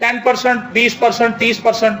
10%, 20%, 30%।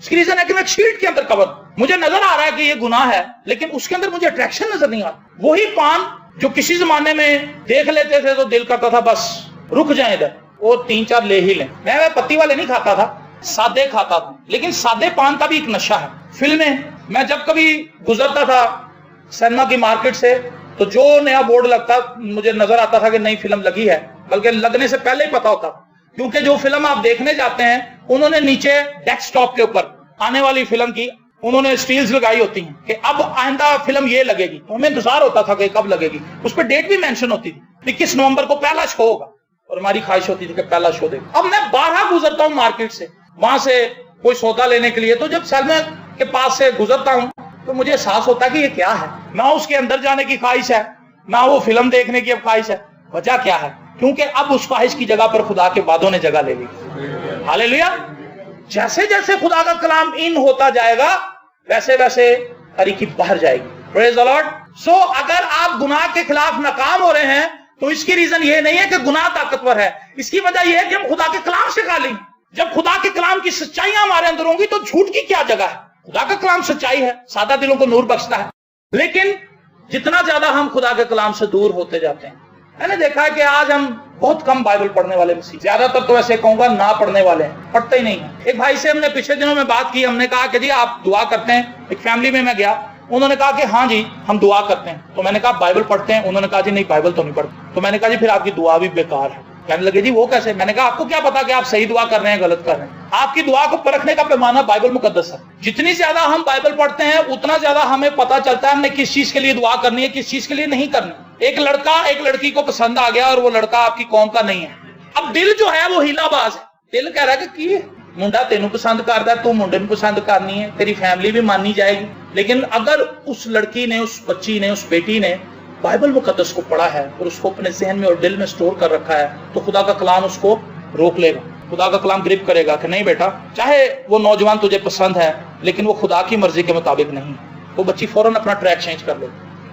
اس کی ریزن ہے کہ میں شیٹ کے اندر کور، مجھے نظر آ رہا ہے کہ یہ گناہ ہے لیکن اس کے اندر مجھے اٹریکشن نظر نہیں آ رہا۔ وہی پان جو کسی زمانے میں دیکھ لیتے تھے تو دل کرتا تھا بس رک جائیں ادھر، اور 3-4 لے ہی لیں۔ میں پتی والے نہیں کھاتا تھا، سادے کھاتا تھا، لیکن سادے پان کا بھی ایک نشہ ہے۔ فلمیں، میں جب کبھی گزرتا تھا سینما کی مارکیٹ سے تو جو نیا بورڈ لگتا مجھے نظر آتا تھا کہ نئی فلم لگی ہے، بلکہ لگنے سے پہلے ہی پتا ہوتا، کیونکہ جو فلم آپ دیکھنے جاتے ہیں انہوں نے نیچے ڈیسک ٹاپ کے اوپر آنے والی فلم کی انہوں نے سٹیلز لگائی ہوتی ہیں کہ اب آئندہ فلم یہ لگے گی، تو ہمیں انتظار ہوتا تھا کہ کب لگے گی، اس پہ ڈیٹ بھی مینشن ہوتی تھی 21 نومبر کو پہلا شو ہوگا، اور ہماری خواہش ہوتی تھی کہ پہلا شو دیکھیں۔ اب میں باہر گزرتا ہوں مارکیٹ سے، وہاں سے کوئی سودا لینے کے لیے، تو جب سینما کے پاس سے گزرتا ہوں تو مجھے احساس ہوتا ہے کہ یہ کیا ہے، نہ اس کے اندر جانے کی خواہش ہے نہ وہ فلم دیکھنے کی اب خواہش ہے۔ وجہ کیا ہے؟ کیونکہ اب اس خواہش کی جگہ پر خدا کے وعدوں نے جگہ لے لی۔ ہاللیلویا۔ جیسے جیسے خدا کا کلام ان ہوتا جائے گا ویسے ویسے طریقی باہر جائے گی۔ پریز دی لارڈ۔ سو اگر آپ گناہ کے خلاف ناکام ہو رہے ہیں تو اس کی ریزن یہ نہیں ہے کہ گناہ طاقتور ہے، اس کی وجہ یہ ہے کہ ہم خدا کے کلام سے خالی ہیں۔ جب خدا کے کلام کی سچائیاں ہمارے اندر ہوں گی تو جھوٹ کی کیا جگہ ہے؟ خدا کا کلام سچائی ہے، سادہ دلوں کو نور بخشتا ہے۔ لیکن جتنا زیادہ ہم خدا کے کلام سے دور ہوتے جاتے ہیں، میں نے دیکھا ہے کہ آج ہم بہت کم بائبل پڑھنے والے مسیح، زیادہ تر تو ایسے کہوں گا نہ پڑھنے والے ہیں، پڑھتے ہی نہیں ہیں۔ ایک بھائی سے ہم نے پچھلے دنوں میں بات کی، ہم نے کہا کہ جی آپ دعا کرتے ہیں، ایک فیملی میں گیا، انہوں نے کہا کہ ہاں جی ہم دعا کرتے ہیں، تو میں نے کہا بائبل پڑھتے ہیں؟ انہوں نے کہا جی نہیں بائبل تو نہیں پڑھتے۔ تو میں نے کہا جی پھر آپ کی دعا بھی بیکار ہے۔ کہنے لگے جی وہ کیسے؟ میں نے کہا آپ کو کیا پتا کہ آپ صحیح دعا کر رہے ہیں غلط کر رہے ہیں؟ آپ کی دعا کو پرکھنے کا پیمانہ بائبل مقدس ہے۔ جتنی زیادہ ہم بائبل پڑھتے ہیں اتنا زیادہ ہمیں پتا چلتا ہے ہم نے کس چیز کے لیے دعا کرنی ہے، کس چیز کے لیے نہیں کرنی۔ ایک لڑکا ایک لڑکی کو پسند آ گیا اور وہ لڑکا آپ کی قوم کا نہیں ہے، اب دل جو ہے وہ ہیلا باز ہے، دل کہہ رہا ہے کہ کی منڈا تینوں پسند کرتا ہے، تو منڈے میں پسند کرنی ہے، تیری فیملی بھی مانی جائے گی۔ لیکن اگر اس لڑکی نے، اس بچی نے، اس بیٹی نے بائبل مقدس کو پڑھا ہے اور اس کو اپنے ذہن میں اور دل میں سٹور کر رکھا ہے تو خدا کا کلام اس کو روک لے گا، خدا کا کلام گرپ کرے گا کہ نہیں بیٹا، چاہے وہ نوجوان تجھے پسند ہے لیکن وہ خدا کی مرضی کے مطابق نہیں، وہ بچی فوراً اپنا ٹریک چینج کر لے،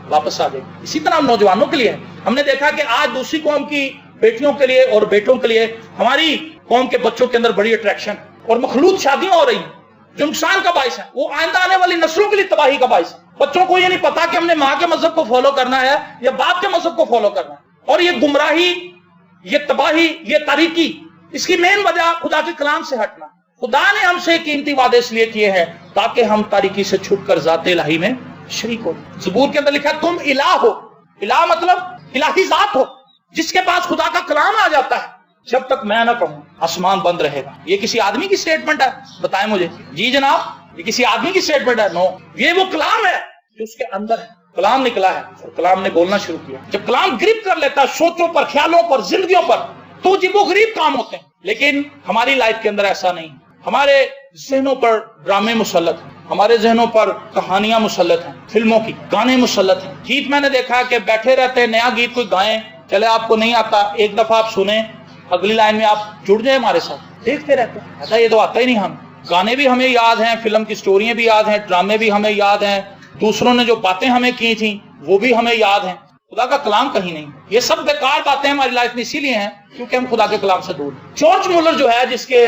واپس آ جائے۔ اسی طرح ہم نوجوانوں کے لیے ہیں، ہم نے دیکھا کہ آج دوسری قوم کی بیٹیوں کے لیے اور بیٹوں کے لیے ہماری قوم کے بچوں کے اندر بڑی اٹریکشن اور مخلوط شادیاں ہو رہی ہیں جو نقصان کا باعث ہے، وہ آئندہ آنے والی نسلوں کے لیے تباہی کا باعث ہے۔ بچوں کو یہ نہیں پتا کہ ہم نے ماں کے مذہب کو فالو کرنا ہے یا باپ کے مذہب کو فالو کرنا ہے، اور یہ گمراہی، یہ تباہی، یہ تاریکی، اس کی مین وجہ خدا کے کلام سے ہٹنا۔ خدا نے ہم سے قیمتی وعدے اس لیے کیے ہیں تاکہ ہم تاریکی سے چھٹ کر ذات الہی میں شریک ہو۔ زبور کے اندر لکھا ہے تم الہ ہو، الہ مطلب الہی ذات ہو، جس کے پاس خدا کا کلام آ جاتا ہے، جب تک میں نہ کہوں آسمان بند رہے گا۔ یہ کسی آدمی کی سٹیٹمنٹ ہے؟ بتائیں مجھے۔ جی جناب، یہ کسی آدمی کی سٹیٹمنٹ ہے؟ نو، یہ وہ کلام ہے جو اس کے اندر ہے۔ کلام نکلا ہے اور کلام نے بولنا شروع کیا۔ جب کلام گرپ کر لیتا ہے سوچوں پر، خیالوں پر، زندگیوں پر، تو جب وہ غریب کام ہوتے ہیں۔ لیکن ہماری لائف کے اندر ایسا نہیں، ہمارے ذہنوں پر ڈرامے مسلط ہیں، ہمارے ذہنوں پر کہانیاں مسلط ہیں، فلموں کی گانے مسلط ہیں۔ گیت میں نے دیکھا کہ بیٹھے رہتے ہیں، نیا گیت کوئی گائیں، چلے آپ کو نہیں آتا، ایک دفعہ آپ سنیں، اگلی لائن میں آپ جڑ جائیں ہمارے ساتھ، دیکھتے رہتے ہیں۔ ایسا یہ تو آتا ہی نہیں۔ ہم گانے بھی ہمیں یاد ہیں، فلم کی سٹوریاں بھی یاد ہیں، ڈرامے بھی ہمیں یاد ہیں، دوسروں نے جو باتیں ہمیں کی تھیں وہ بھی ہمیں یاد ہیں، خدا کا کلام کہیں نہیں۔ یہ سب بیکار باتیں ہماری لائف میں اسی لیے ہیں کیونکہ ہم خدا کے کلام سے دور ہیں۔ جارج مولر جو ہے، جس کے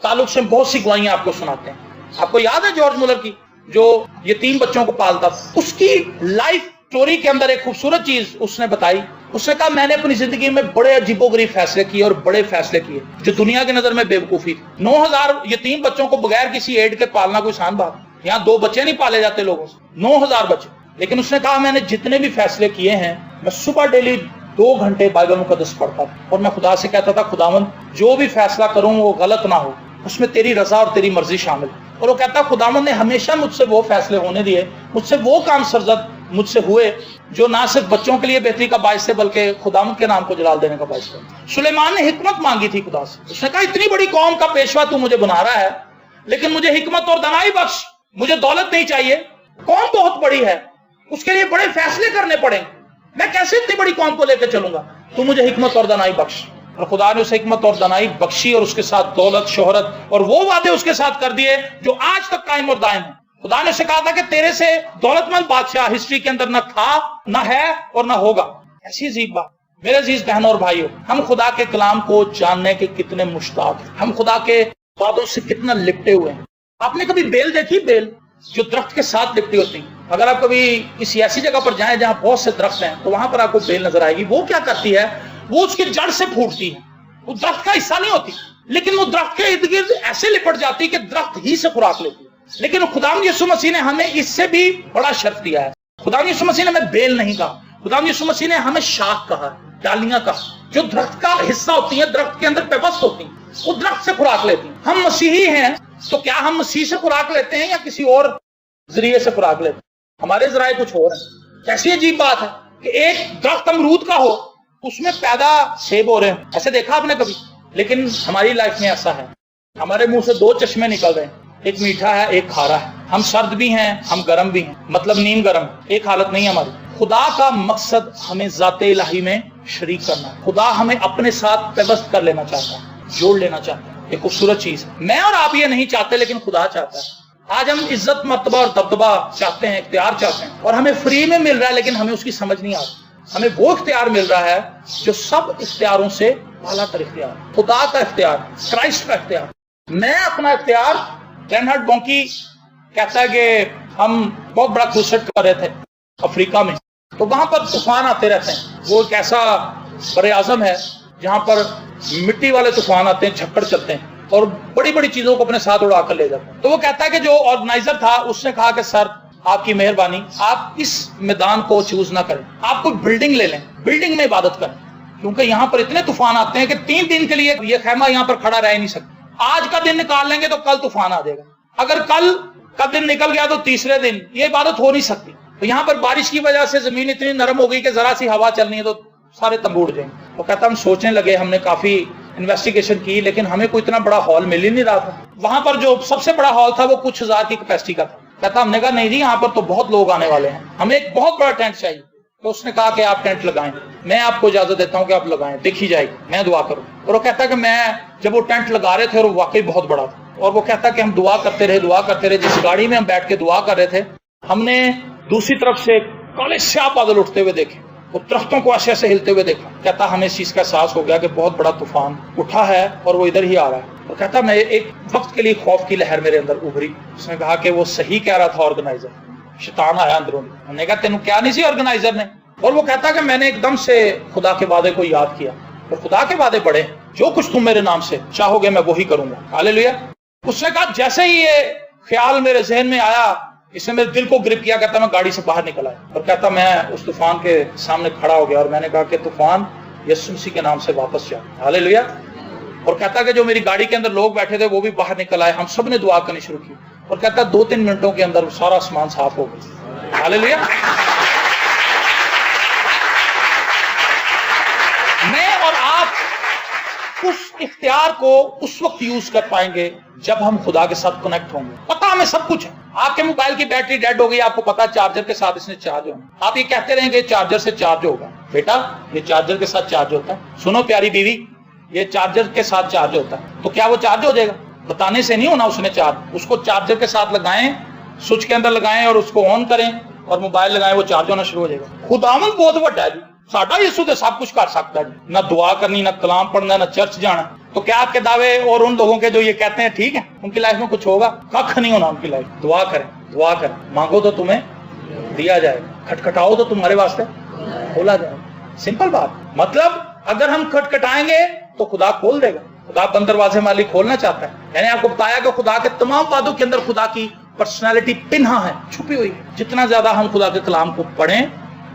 تعلق سے بہت سی گواہیاں آپ کو سناتے ہیں، آپ کو یاد ہے جارج مولر کی، جو یتیم بچوں کو پالتا تھا؟ اس کی لائف سٹوری کے اندر ایک خوبصورت چیز اس نے بتائی۔ اس نے کہا میں نے اپنی زندگی میں بڑے عجیب و غریب فیصلے کیے اور بڑے فیصلے کیے جو دنیا کی نظر میں بے وقوفی تھی۔ 9000 یتیم بچوں کو بغیر کسی ایڈ کے پالنا کوئی آسان بات؟ یہاں 2 بچے نہیں پالے جاتے لوگوں سے، 9000 بچے۔ لیکن اس نے کہا میں نے جتنے بھی فیصلے کیے ہیں، میں صبح ڈیلی 2 گھنٹے بائبل مقدس پڑھتا تھا اور میں خدا سے کہتا تھا خداوند جو بھی فیصلہ کروں وہ غلط نہ ہو، اس میں تیری رضا اور تیری مرضی شامل ہے۔ اور وہ کہتا خداوند نے ہمیشہ مجھ سے وہ فیصلے ہونے دیے، مجھ سے وہ کام سرزد مجھ سے ہوئے جو نہ صرف بچوں کے لیے بہتری کا باعث تھے بلکہ خداوند کے نام کو جلال دینے کا باعث تھے۔ سلیمان نے حکمت مانگی تھی خدا سے، اس نے کہا اتنی بڑی قوم کا پیشوا تو مجھے بنا رہا ہے لیکن مجھے حکمت اور دانائی بخش، مجھے دولت نہیں چاہیے، قوم بہت بڑی ہے، اس کے لیے بڑے فیصلے کرنے پڑیں، میں کیسے اتنی بڑی قوم کو لے کے چلوں گا، تو مجھے حکمت اور دانائی بخش۔ اور خدا نے اسے حکمت اور دانائی بخشی اور اس کے ساتھ دولت، شہرت اور وہ وعدے اس کے ساتھ کر دیے جو آج تک قائم اور دائم ہیں۔ خدا نے اسے کہا تھا کہ تیرے سے دولت مند بادشاہ ہسٹری کے اندر نہ تھا، نہ ہے اور نہ ہوگا۔ ایسی عجیب بات۔ میرے عزیز بہنوں اور بھائیوں، ہم خدا کے کلام کو جاننے کے کتنے مشتاق ہیں، ہم خدا کے وعدوں سے کتنا لپٹے ہوئے ہیں۔ آپ نے کبھی بیل دیکھی؟ بیل جو درخت کے ساتھ لپٹی ہوتی ہیں. اگر آپ کبھی کسی ایسی جگہ پر جائیں جہاں بہت سے درخت ہیں تو وہاں پر آپ کو بیل نظر آئے گی. وہ کیا کرتی ہے؟ وہ اس کی جڑ سے پھوٹتی ہے. وہ درخت کا حصہ نہیں ہوتی لیکن وہ درخت کے ارد گرد ایسے لپٹ جاتی کہ درخت ہی سے خوراک لیتی ہے. لیکن خداوند یسوع مسیح نے ہمیں اس سے بھی بڑا شرف دیا ہے. خداوند یسوع مسیح نے ہمیں بیل نہیں کہا. خداوند یسوع مسیح نے ہمیں شاخ کہا, ڈالیاں کہا, جو درخت کا حصہ ہوتی ہیں, درخت کے اندر پیوست ہوتی ہیں, وہ درخت سے خوراک لیتی ہیں. ہم مسیحی ہیں تو کیا ہم مسیح سے خوراک لیتے ہیں یا کسی اور ذریعے سے خوراک لیتے ہیں؟ ہمارے ذرائع کچھ اور ہیں. کیسی عجیب بات ہے کہ ایک درخت امرود کا ہو, اس میں پیدا سیب ہو رہے ہیں. ایسے دیکھا آپ نے کبھی؟ لیکن ہماری لائف میں ایسا ہے, ہمارے منہ سے 2 چشمے نکل رہے ہیں, ایک میٹھا ہے ایک کھارا ہے. ہم سرد بھی ہیں ہم گرم بھی ہیں, مطلب نیم گرم. ایک حالت نہیں ہماری. خدا کا مقصد ہمیں ذات الہی میں شریک کرنا ہے. خدا ہمیں اپنے ساتھ پیوست کر لینا چاہتا ہے, جوڑ لینا چاہتا ہے. ایک خوبصورت چیز ہے. میں اور آپ یہ نہیں چاہتے لیکن خدا چاہتا ہے. آج ہم عزت مرتبہ اور دبدبہ چاہتے ہیں, اختیار چاہتے ہیں, اور ہمیں فری میں مل رہا ہے لیکن ہمیں اس کی سمجھ نہیں آتی. ہمیں وہ اختیار مل رہا ہے جو سب اختیاروں سے اعلیٰ تر اختیار, خدا کا اختیار, کرائسٹ کا اختیار. میں اپنا اختیار, رینہارڈ بونکی کہتا ہے کہ ہم بہت بڑا کروسیڈ کر رہے تھے افریقہ میں, تو وہاں پر طوفان آتے رہتے ہیں. وہ ایک ایسا بر اعظم ہے جہاں پر مٹی والے طوفان آتے ہیں, جھکڑ چلتے ہیں اور بڑی بڑی چیزوں کو اپنے ساتھ اڑا کر لے جاتے ہیں. تو وہ کہتا ہے کہ جو آرگنائزر تھا اس نے کہا کہ سر آپ کی مہربانی, آپ اس میدان کو چوز نہ کریں, آپ کوئی بلڈنگ لے لیں, بلڈنگ میں عبادت کریں, کیونکہ یہاں پر اتنے طوفان آتے ہیں کہ 3 دن کے لیے یہ خیمہ یہاں پر کھڑا رہ ہی نہیں سکتا. آج کا دن نکال لیں گے تو کل طوفان آ جائے گا, اگر کل کا دن نکل گیا تو تیسرے دن یہ عبادت ہو نہیں سکتی. تو یہاں پر بارش کی وجہ سے زمین اتنی نرم ہو گئی کہ ذرا سی ہوا چلنی ہے تو سارے تمبو اڑ جائیں گے. وہ کہتا ہم سوچنے لگے, ہم نے کافی انویسٹیگیشن کی لیکن ہمیں کوئی اتنا بڑا ہال مل ہی نہیں رہا تھا. وہاں پر جو سب سے بڑا ہال تھا وہ کچھ ہزار کی کیپیسٹی کا تھا. کہتا ہم نے کہا نہیں جی یہاں پر تو بہت لوگ آنے والے ہیں, ہمیں ایک بہت بڑا ٹینٹ چاہیے. تو اس نے کہا کہ آپ ٹینٹ لگائیں, میں آپ کو اجازت دیتا ہوں کہ آپ لگائیں, دیکھی جائے گی, میں دعا کروں. اور وہ کہتا ہے کہ میں جب وہ ٹینٹ لگا رہے تھے اور وہ واقعی بہت بڑا تھا, اور وہ کہتا کہ ہم دعا کرتے رہے, جس گاڑی میں ہم بیٹھ کے دعا کر رہے تھے ہم نے دوسری طرف سے کالے سیاہ بادل اٹھتے ہوئے دیکھے, وہ درختوں کو ایسے ایسے ہلتے ہوئے دیکھا. کہتا ہمیں اس چیز کا احساس ہو گیا کہ بہت بڑا طوفان اٹھا ہے اور وہ ادھر ہی آ رہا ہے. اور کہتا میں ایک وقت کے لیے خوف کی لہر میرے اندر ابھری. اس نے کہا کہ وہ صحیح کہہ رہا تھا آرگنائزر, شیطان آیا اندروں. ہم نے کہا تینوں کیا نہیں سی آرگنائزر نے. اور وہ کہتا کہ میں نے ایک دم سے خدا کے وعدے کو یاد کیا, اور خدا کے وعدے بڑے, جو کچھ تم میرے نام سے چاہو گے میں وہی کروں گا. ہاللیلویا. اس نے کہا جیسے ہی یہ خیال میرے ذہن میں آیا اس نے میرے دل کو گرپ کیا. کہتا میں گاڑی سے باہر نکل آیا اور کہتا میں اس طوفان کے سامنے کھڑا ہو گیا اور میں نے کہا کہ طوفان یسوع مسیح کے نام سے واپس جا. ہاللیلویا. اور کہتا کہ جو میری گاڑی کے اندر لوگ بیٹھے تھے وہ بھی باہر نکل آئے, ہم سب نے دعا کرنی شروع کی. اور کہتا 2-3 منٹوں کے اندر سارا آسمان صاف ہو گیا. ہاللیلویا. میں اور آپ اس اختیار کو اس وقت یوز کر پائیں گے جب ہم خدا کے ساتھ کنیکٹ ہوں گے. پتا ہمیں سب کچھ ہے. آپ کے موبائل کی بیٹری ڈیڈ ہو گئی, آپ کو پتا چارجر کے ساتھ اس نے چارج ہونا. آپ یہ کہتے رہیں گے چارجر سے چارج ہوگا. بیٹا یہ چارجر کے ساتھ چارج ہوتا ہے. سنو پیاری بیوی, یہ چارجر کے ساتھ چارج ہوتا ہے. تو کیا وہ چارج ہو جائے گا؟ بتانے سے نہیں ہونا اس نے چارج. اس کو چارجر کے ساتھ لگائیں, سوئچ کے اندر لگائیں اور اس کو آن کریں اور موبائل لگائیں, وہ چارج ہونا شروع ہو جائے گا. خداوند بہت بڑا ہے جی, ساڈا یسوع تے سب کچھ کر سکتا ہے جی. نہ دعا کرنی, نہ کلام پڑھنا, نہ چرچ جانا. تو کیا آپ کے دعوے اور ان لوگوں کے جو یہ کہتے ہیں ٹھیک ہے, ان کی لائف میں کچھ ہوگا؟ کھ نہیں ہونا ان کی لائف. دعا کریں, دعا کریں, مانگو تو تمہیں دیا جائے, کھٹکھٹاؤ تو تمہارے واسطے کھولا جائے. سمپل بات. مطلب اگر ہم کھٹکھٹائیں گے تو خدا کھول دے گا. خدا بند دروازے مالک کھولنا چاہتا ہے. میں نے آپ کو بتایا کہ خدا کے تمام وعدوں کے اندر خدا کی پرسنالٹی پنہا ہے, چھپی ہوئی. جتنا زیادہ ہم خدا کے کلام کو پڑھیں,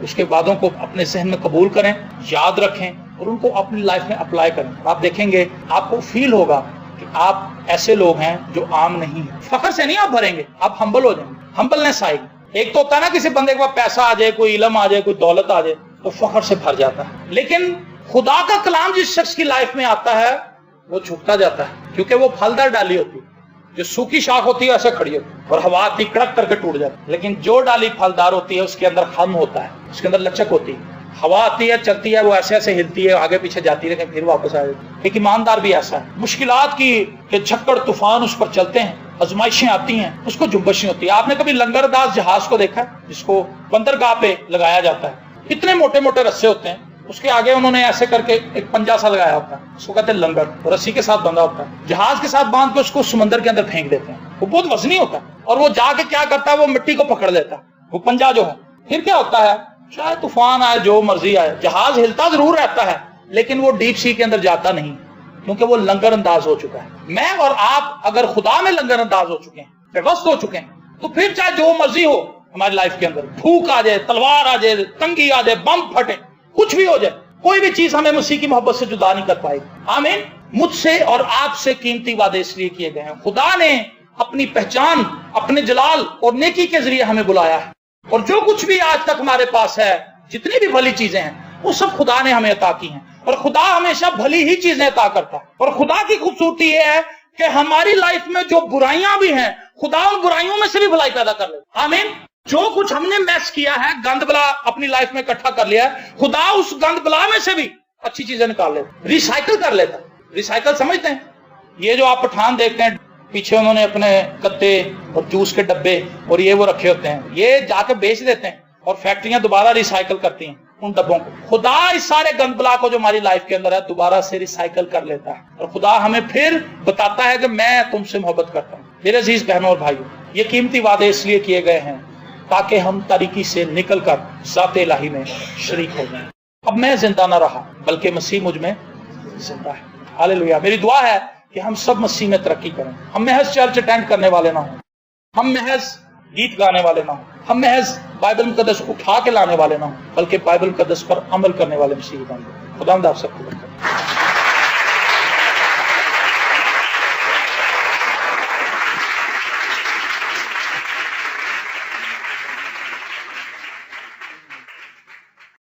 اس کے وعدوں کو اپنے ذہن میں قبول کریں, یاد رکھیں اور ان کو اپنی لائف میں اپلائی کریں, آپ دیکھیں گے آپ کو فیل ہوگا کہ آپ ایسے لوگ ہیں جو عام نہیں ہیں. فخر سے نہیں آپ بھریں گے, آپ ہمبل ہو جائیں گے. ہمبلنس آئے گی. ایک تو ہوتا ہے نا کسی بندے کے پاس پیسہ آ جائے, کوئی علم آ جائے, کوئی دولت آ جائے تو فخر سے بھر جاتا ہے. لیکن خدا کا کلام جس شخص کی لائف میں آتا ہے وہ جھکتا جاتا ہے, کیونکہ وہ پھلدار ڈالی ہوتی ہے. جو سوکھی شاخ ہوتی ہے ایسے کھڑی ہوتی ہے اور ہوا آتی کڑک کر کے ٹوٹ جاتی ہے. لیکن جو ڈالی پھلدار ہوتی ہے اس کے اندر خم ہوتا ہے, اس کے اندر لچک ہوتی ہے. ہوا آتی ہے, چلتی ہے, وہ ایسے ایسے ہلتی ہے, آگے پیچھے جاتی رہے, پھر واپس آ جاتی ہے. ایک ایماندار بھی ایسا ہے. مشکلات کی کہ جھکڑ طوفان اس پر چلتے ہیں, آزمائشیں آتی ہیں, اس کو جنبش نہیں ہوتی. آپ نے کبھی لنگر انداز جہاز کو دیکھا ہے جس کو بندرگاہ پہ لگایا جاتا ہے؟ اتنے موٹے موٹے رسے ہوتے ہیں, اس کے آگے انہوں نے ایسے کر کے ایک پنجا سا لگایا ہوتا ہے، اس کو کہتے ہیں لنگر، اور رسی کے ساتھ بندھا ہوتا ہے، جہاز کے ساتھ باندھ کے اس کو سمندر کے اندر پھینک دیتے ہیں، وہ بہت وزنی ہوتا ہے، اور وہ جا کے کیا کرتا ہے، وہ مٹی کو پکڑ لیتا ہے، وہ پنجا جو ہے۔ پھر کیا ہوتا ہے، چاہے طوفان آئے، جو مرضی آئے، جہاز ہلتا ضرور رہتا ہے لیکن وہ ڈیپ سی کے اندر جاتا نہیں، کیونکہ وہ لنگر انداز ہو چکا ہے۔ میں اور آپ اگر خدا میں لنگر انداز ہو چکے ہیں، پیوست ہو چکے ہیں، تو پھر چاہے جو مرضی ہو ہماری لائف کے اندر، بھوک آ جائے، تلوار آ جائے، تنگی آ جائے، بم پھٹے، کچھ بھی ہو جائے، کوئی بھی چیز ہمیں مسیح کی محبت سے جدا نہیں کر پائے گی۔ آمین۔ مجھ سے اور آپ سے قیمتی وعدے اس لیے کیے گئے ہیں، خدا نے اپنی پہچان، اپنے جلال اور نیکی کے ذریعے ہمیں بلایا ہے، اور جو کچھ بھی آج تک ہمارے پاس ہے، جتنی بھی بھلی چیزیں ہیں، وہ سب خدا نے ہمیں عطا کی ہیں، اور خدا ہمیشہ بھلی ہی چیزیں عطا کرتا ہے۔ اور خدا کی خوبصورتی یہ ہے کہ ہماری لائف میں جو برائیاں بھی ہیں، خدا ان برائیوں میں سے بھی بھلائی پیدا کر لیتا ہے۔ آمین۔ جو کچھ ہم نے میس کیا ہے، گند بلا اپنی لائف میں اکٹھا کر لیا ہے، خدا اس گند بلا میں سے بھی اچھی چیزیں نکال لیتا، ریسائیکل کر لیتا۔ ریسائیکل سمجھتے ہیں؟ یہ جو آپ پٹھان دیکھتے ہیں، پیچھے انہوں نے اپنے کتے اور جوس کے ڈبے اور یہ وہ رکھے ہوتے ہیں، یہ جا کے بیچ دیتے ہیں اور فیکٹریاں دوبارہ ریسائیکل کرتی ہیں ان ڈبوں کو۔ خدا اس سارے گند بلا کو جو ہماری لائف کے اندر ہے دوبارہ سے ریسائیکل کر لیتا ہے، اور خدا ہمیں پھر بتاتا ہے کہ میں تم سے محبت کرتا ہوں۔ میرے عزیز بہنوں اور بھائیوں، یہ قیمتی وعدے اس لیے کیے گئے ہیں تاکہ ہم تاریکی سے نکل کر ذات الہی میں شریک ہو جائیں۔ اب میں زندہ نہ رہا بلکہ مسیح مجھ میں زندہ ہے۔ ہاللیلویہ۔ میری دعا ہے کہ ہم سب مسیح میں ترقی کریں، ہم محض چرچ اٹینڈ کرنے والے نہ ہوں، ہم محض گیت گانے والے نہ ہوں، ہم محض بائبل مقدس اٹھا کے لانے والے نہ ہوں، بلکہ بائبل مقدس پر عمل کرنے والے مسیح بن جائیں۔ خدا آپ سب کو